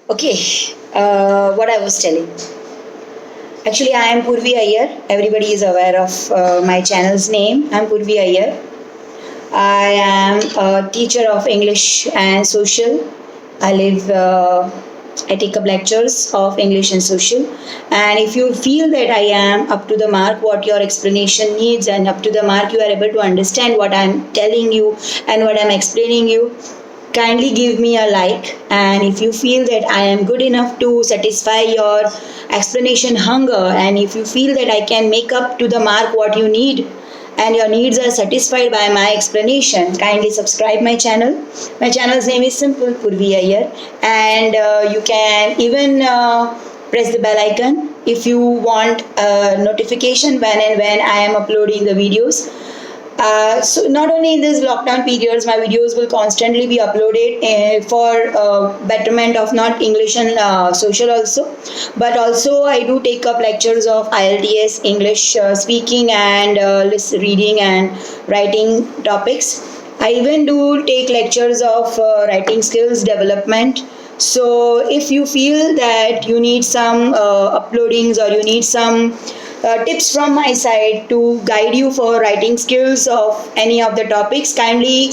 Okay, what I was telling. Actually, I am Purvi Iyer. Everybody is aware of my channel's name. I am Purvi Iyer. I am a teacher of English and social. I take up lectures of English and social. And if you feel that I am up to the mark, what your explanation needs, and up to the mark, you are able to understand what I am telling you and what I am explaining you, kindly give me a like. And if you feel that I am good enough to satisfy your explanation hunger, and if you feel that I can make up to the mark what you need and your needs are satisfied by my explanation, kindly subscribe my channel. My channel's name is simple, Purvi Iyer, and you can even press the bell icon if you want a notification when I am uploading the videos. So not only in these lockdown periods, my videos will constantly be uploaded for betterment of not English and social also, but also I do take up lectures of IELTS, English speaking and reading and writing topics. I even do take lectures of writing skills development. So if you feel that you need some uploadings or you need some tips from my side to guide you for writing skills of any of the topics, kindly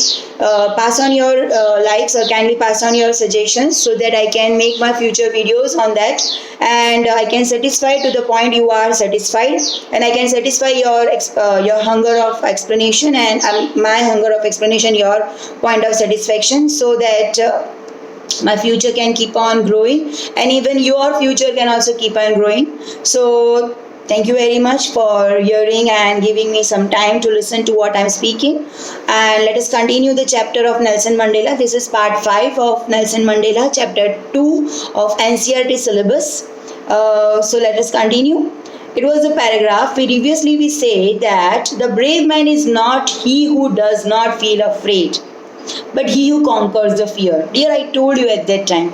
pass on your likes or kindly pass on your suggestions so that I can make my future videos on that, and I can satisfy to the point you are satisfied, and I can satisfy your hunger of explanation, and my hunger of explanation your point of satisfaction, so that my future can keep on growing and even your future can also keep on growing. So thank you very much for hearing and giving me some time to listen to what I'm speaking. And let us continue the chapter of Nelson Mandela. This is part 5 of Nelson Mandela, chapter 2 of NCERT syllabus. So let us continue. It was a paragraph. Previously we say that the brave man is not he who does not feel afraid, but he who conquers the fear. Dear, I told you at that time,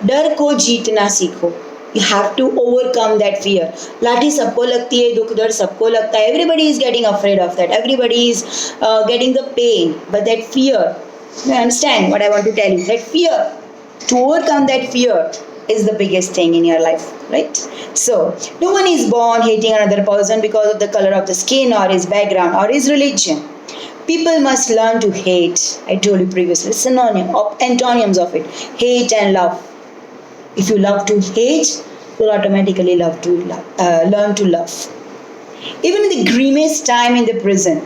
डर को जीतना सीखो. You have to overcome that fear. लाठी सबको लगती है, दुख दर्द सबको लगता है. Everybody is getting afraid of that. Everybody is getting the pain. But that fear, you understand what I want to tell you? That fear, to overcome that fear is the biggest thing in your life, right? So, no one is born hating another person because of the color of the skin or his background or his religion. People must learn to hate. I told you previously, antonyms of it. Hate and love. If you love to hate, you'll automatically learn to love. Even in the grimmest time in the prison,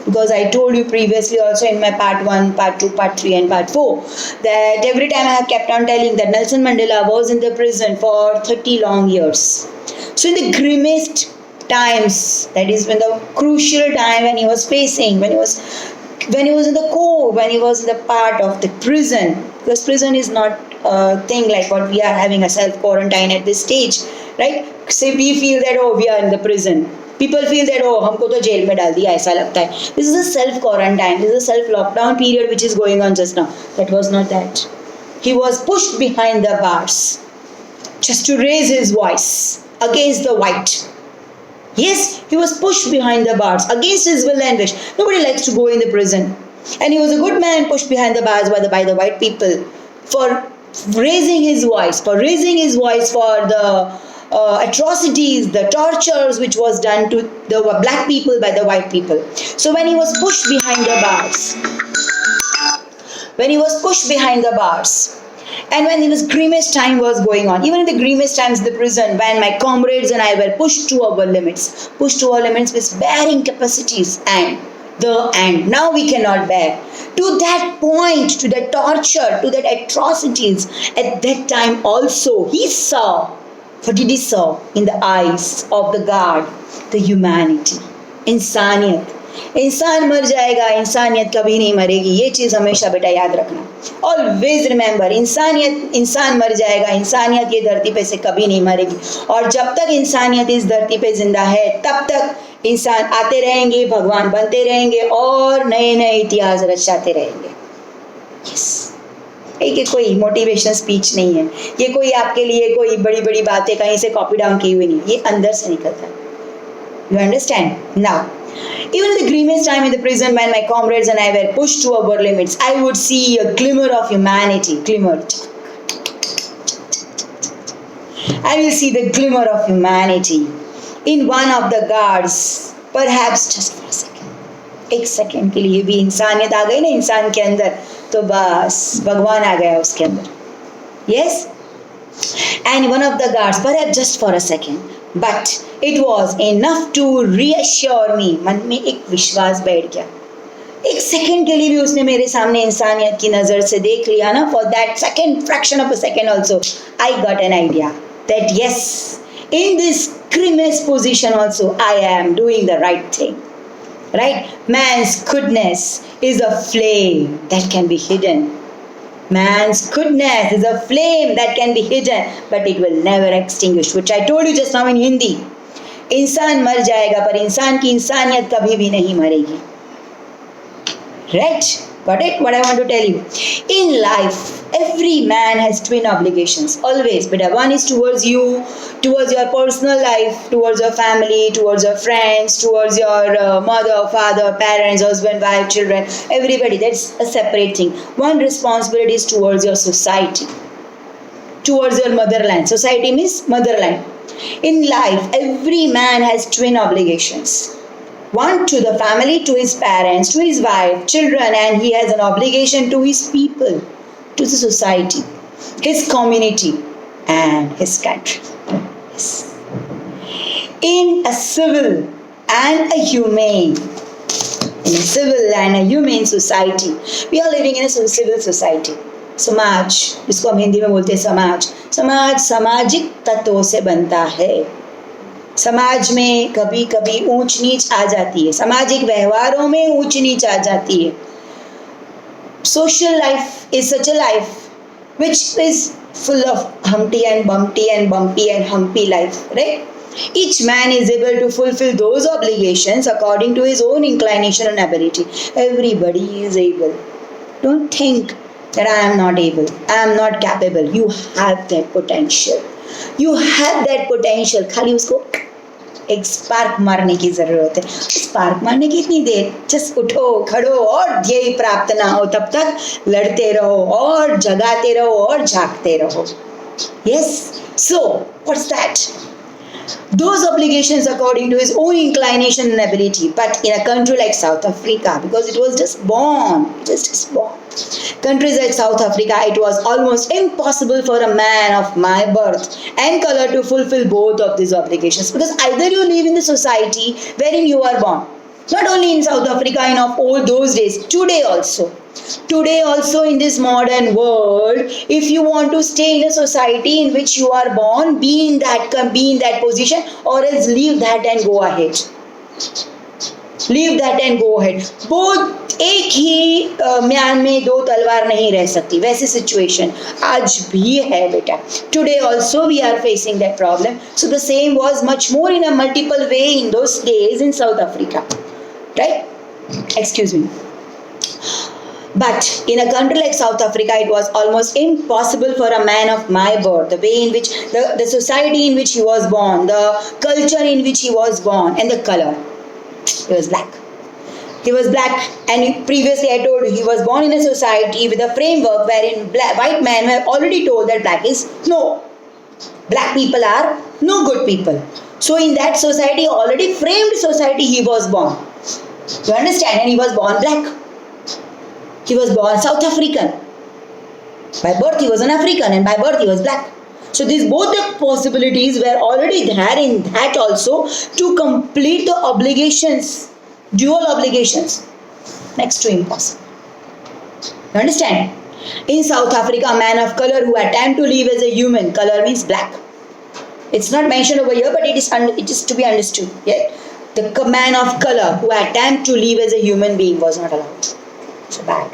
because I told you previously also in my part 1, part 2, part 3 and part 4, that every time I have kept on telling that Nelson Mandela was in the prison for 30 long years. So in the grimmest times, that is when the crucial time when he was facing, when he was in the core, when he was in the part of the prison, because prison is not a thing like what we are having a self-quarantine at this stage, right? Say we feel that, oh, we are in the prison. People feel that, oh, हमको तो jail में डाल दिया, ऐसा लगता है. This is a self-quarantine, this is a self-lockdown period which is going on just now. That was not that. He was pushed behind the bars just to raise his voice against the white. Yes, he was pushed behind the bars against his will and wish. Nobody likes to go in the prison. And he was a good man pushed behind the bars by the white people for raising his voice, for the atrocities, the tortures which was done to the black people by the white people. So when he was pushed behind the bars, and when the grimmest time was going on, even in the grimmest times in the prison, when my comrades and I were pushed to our limits with bearing capacities and now we cannot bear. To that point, to that torture, to that atrocities, at that time also, he saw, what did he saw? In the eyes of the guard, the humanity, इंसानियत. इंसान मर जाएगा, इंसानियत कभी नहीं मरेगी. ये चीज़ हमेशा बेटा याद रखना. ऑलवेज रिमेंबर, इंसान मर जाएगा, इंसानियत ये धरती पे से कभी नहीं मरेगी. और जब तक इंसानियत इस धरती पे जिंदा है, तब तक इंसान आते रहेंगे, भगवान बनते रहेंगे और नए नए इतिहास रचाते रहेंगे. यस, ये कोई मोटिवेशन स्पीच नहीं है, ये कोई आपके लिए कोई बड़ी बड़ी बातें कहीं से कॉपी डाउन की हुई नहीं, ये अंदर से निकलता है. You understand? Now, even in the grimmest time in the prison, when my comrades and I were pushed to our limits, I would see a glimmer of humanity. Glimmer. I will see the glimmer of humanity in one of the guards, perhaps just for a second. एक second के लिए भी इंसानियत आ गई ना इंसान के अंदर, तो बस भगवान आ गया उसके अंदर. Yes? And one of the guards, perhaps just for a second, but it was enough to reassure me. मन में एक विश्वास बैठ गया. एक सेकंड के लिए भी उसने मेरे सामने इंसानियत की नजर से देख लिया ना, for that second, fraction of a second also, I got an idea that yes, in this grimace position also, I am doing the right thing. Right? Man's goodness is a flame that can be hidden. Man's goodness is a flame that can be hidden, but it will never extinguish, which I told you just now in Hindi. इंसान मर जाएगा पर इंसान की इंसानियत कभी भी नहीं मरेगी. Right? Got it? What I want to tell you. In life, every man has twin obligations. Always. But one is towards you, towards your personal life, towards your family, towards your friends, towards your mother, father, parents, husband, wife, children, everybody. That's a separate thing. One responsibility is towards your society, towards your motherland. Society means motherland. In life, every man has twin obligations. One to the family, to his parents, to his wife, children, and he has an obligation to his people, to the society, his community, and his country. Yes. In a civil and a humane, society, we are living in a civil society. समाज, जिसको हम हिंदी में बोलते हैं समाज. समाज सामाजिक तत्वों से बनता है. समाज में कभी कभी ऊंच नीच आ जाती है, सामाजिक व्यवहारों में ऊंच नीच आ जाती है. Social life is such a life which is full of humpty and bumpy and humpy life, right? Each man is able to fulfill those obligations according to his own inclination and ability. Everybody is able. Don't think that I am not able, I am not capable. You have that potential. You have that potential. खाली उसको एक spark मारने की जरूरत है. Spark मारने की इतनी देर, जस्ट उठो खड़ो और ध्येय प्राप्त ना हो तब तक लड़ते रहो और जगाते रहो और जागते रहो. Yes, so what's that? Those obligations according to his own inclination and ability. But in a country like South Africa, because it was just born, countries like South Africa, it was almost impossible for a man of my birth and color to fulfill both of these obligations, because either you live in the society wherein you are born, not only in South Africa, in of all those days, today also in this modern world, if you want to stay in a society in which you are born, be in that position, or else leave that and go ahead. Both एक ही म्यान में दो तलवार नहीं रह सकती, वैसी situation आज भी है बेटा. Today also we are facing that problem. So the same was much more in a multiple way in those days in South Africa, right? Excuse me. But in a country like South Africa, it was almost impossible for a man of my birth, the way in which the society in which he was born, the culture in which he was born, and the color. He was black. And previously I told you, he was born in a society with a framework wherein white men have already told that black people are no good people. So in that society, already framed society, he was born. You understand? And he was born black. He was born South African. By birth he was an African, and by birth he was black. So these both the possibilities were already there in that also to complete the obligations, dual obligations. Next to impossible. You understand? In South Africa, a man of color who attempt to live as a human, color means black. It's not mentioned over here, but it is to be understood. Yeah? The man of color who attempt to live as a human being was not allowed. So bad.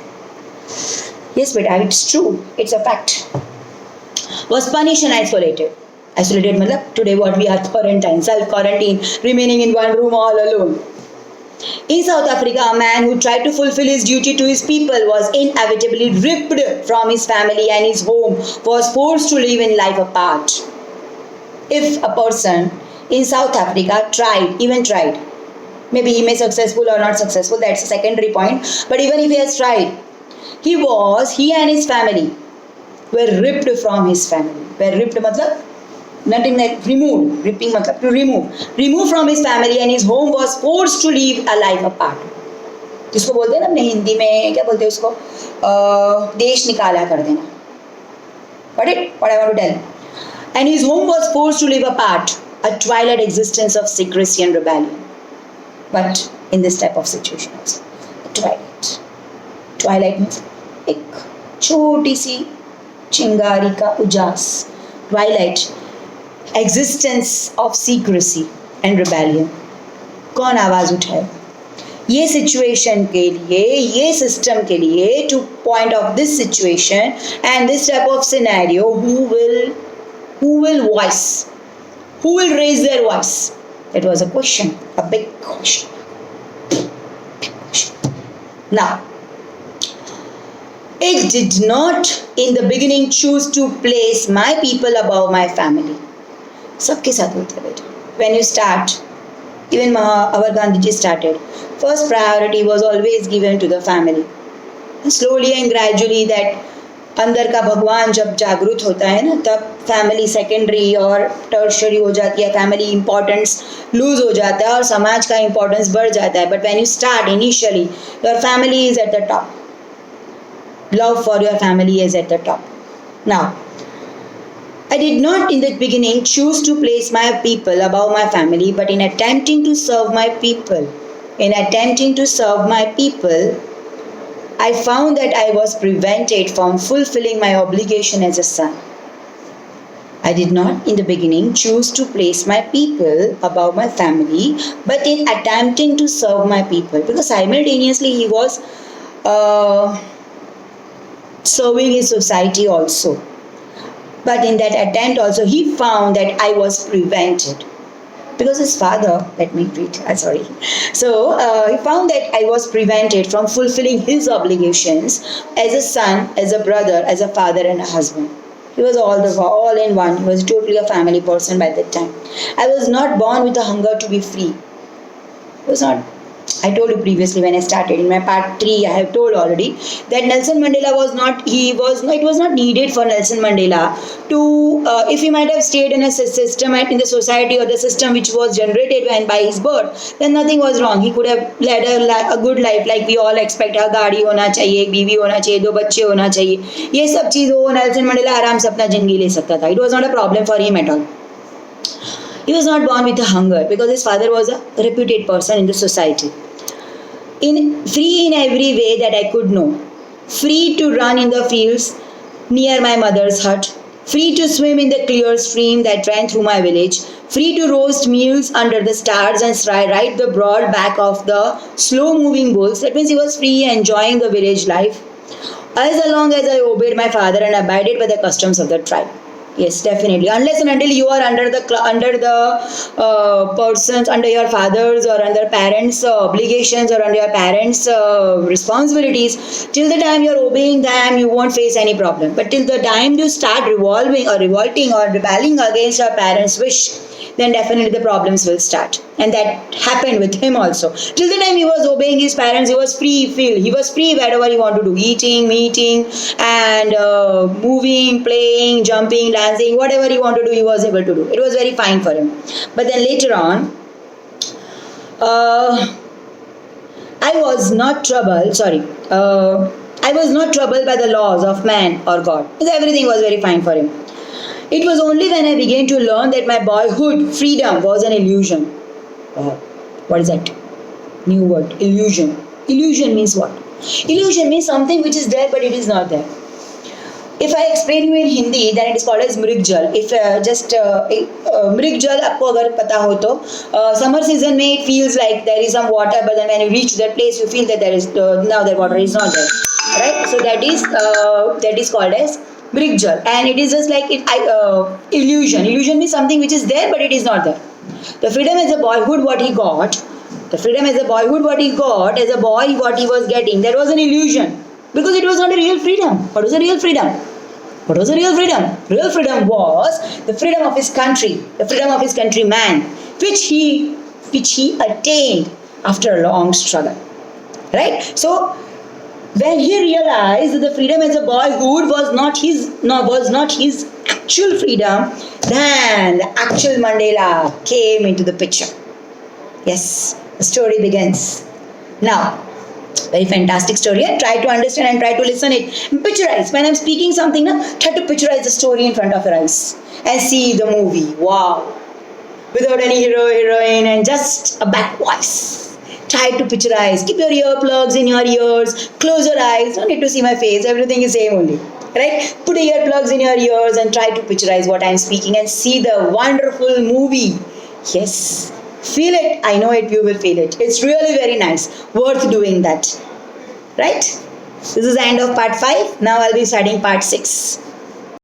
Yes, but it's true. It's a fact. Was punished and isolated. Isolated means today what we are quarantine, self-quarantine, remaining in one room all alone. In South Africa, a man who tried to fulfill his duty to his people was inevitably ripped from his family and his home, was forced to live in life apart. If a person in South Africa tried, maybe he may successful or not successful, that's a secondary point, but even if he has tried, he and his family were ripped from his family. Were ripped matlab nothing like removed, ripping matlab to remove from his family, and his home was forced to live a life apart. जिसको बोलते हैं ना अपने हिंदी में क्या बोलते हैं उसको, देश निकाला कर देना. What I want to tell. And his home was forced to live apart, a twilight existence of secrecy and rebellion. But in this type of situation also, twilight means एक छोटी सी चिंगारी का उजास, twilight, existence of secrecy and rebellion. कौन आवाज उठाए ये situation के लिए, ये सिस्टम के लिए, two point of this situation and this type of scenario, who will voice, who will raise their voice? It was a question, a big question. Now, it did not in the beginning choose to place my people above my family. सबके साथ होता है बेटा. When you start, even our Gandhiji started, first priority was always given to the family. Slowly and gradually that अंदर का भगवान जब जागृत होता है ना, तब फैमिली सेकेंडरी और टर्शरी हो जाती है, फैमिली इंपॉर्टेंस लूज हो जाता है और समाज का इंपॉर्टेंस बढ़ जाता है. But when you start initially, your family is at the top. Love for your family is at the top. Now I did not in the beginning choose to place my people above my family, but in attempting to serve my people, I found that I was prevented from fulfilling my obligation as a son. I did not in the beginning choose to place my people above my family, but in attempting to serve my people, because simultaneously he was serving his society also. But in that attempt also he found that I was prevented. Because his father, let me read, sorry. So he found that I was prevented from fulfilling his obligations as a son, as a brother, as a father and a husband. He was all in one. He was totally a family person by that time. I was not born with a hunger to be free. It was not. I told you previously when I started in my part 3, I have told already that Nelson Mandela it was not needed for Nelson Mandela to, if he might have stayed in a system, in the society or the system which was generated by his birth, then nothing was wrong. He could have led a good life like we all expect. गाड़ी होना चाहिए, एक बीवी होना चाहिए, 2 बच्चे होना चाहिए, ये सब चीज़ वो नेल्सन मंडेला आराम से अपना जिंदगी ले सकता था. It was not a problem for him at all. He was not born with a hunger because his father was a reputed person in the society. Free in every way that I could know. Free to run in the fields near my mother's hut. Free to swim in the clear stream that ran through my village. Free to roast meals under the stars and ride the broad back of the slow-moving bulls. That means he was free, enjoying the village life, as long as I obeyed my father and abided by the customs of the tribe. Yes, definitely. Unless and until you are under the persons, under your fathers or under parents' obligations or under your parents' responsibilities, till the time you are obeying them, you won't face any problem. But till the time you start revolting or rebelling against your parents' wish, then definitely the problems will start. And that happened with him also. Till the time he was obeying his parents, he was free. He was free wherever he wanted to do. Eating, meeting, and moving, playing, jumping, dancing, whatever he wanted to do, he was able to do. It was very fine for him. But then later on, I was not troubled by the laws of man or God. Everything was very fine for him. It was only when I began to learn that my boyhood freedom was an illusion. What is that? New word, illusion. Illusion means what? Illusion means something which is there but it is not there. If I explain you in Hindi, then it is called as mrigjal. If mrigjal आपको अगर पता हो तो summer season में it feels like there is some water, but then when you reach that place you feel that there is now that water is not there, right? So that is called as mrigjal, and it is just like illusion. Illusion means something which is there but it is not there. The freedom as a boyhood what he got, as a boy what he was getting, that was an illusion. Because it was not a real freedom. What was a real freedom? Real freedom was the freedom of his country, the freedom of his countryman, which he attained after a long struggle. Right? So when he realized that the freedom as a boyhood was not his actual freedom, then the actual Mandela came into the picture. Yes, the story begins. Now, very fantastic story. Try to understand and try to listen it. Picturize. When I'm speaking something, try to picturize the story in front of your eyes and see the movie. Wow. Without any hero, heroine, and just a back voice. Try to picturize. Keep your earplugs in your ears. Close your eyes. Don't need to see my face. Everything is same only. Right? Put earplugs in your ears and try to picturize what I'm speaking and see the wonderful movie. Yes. Feel it. I know it. You will feel it. It's really very nice. Worth doing that. Right? This is the end of part 5. Now I'll be starting part 6.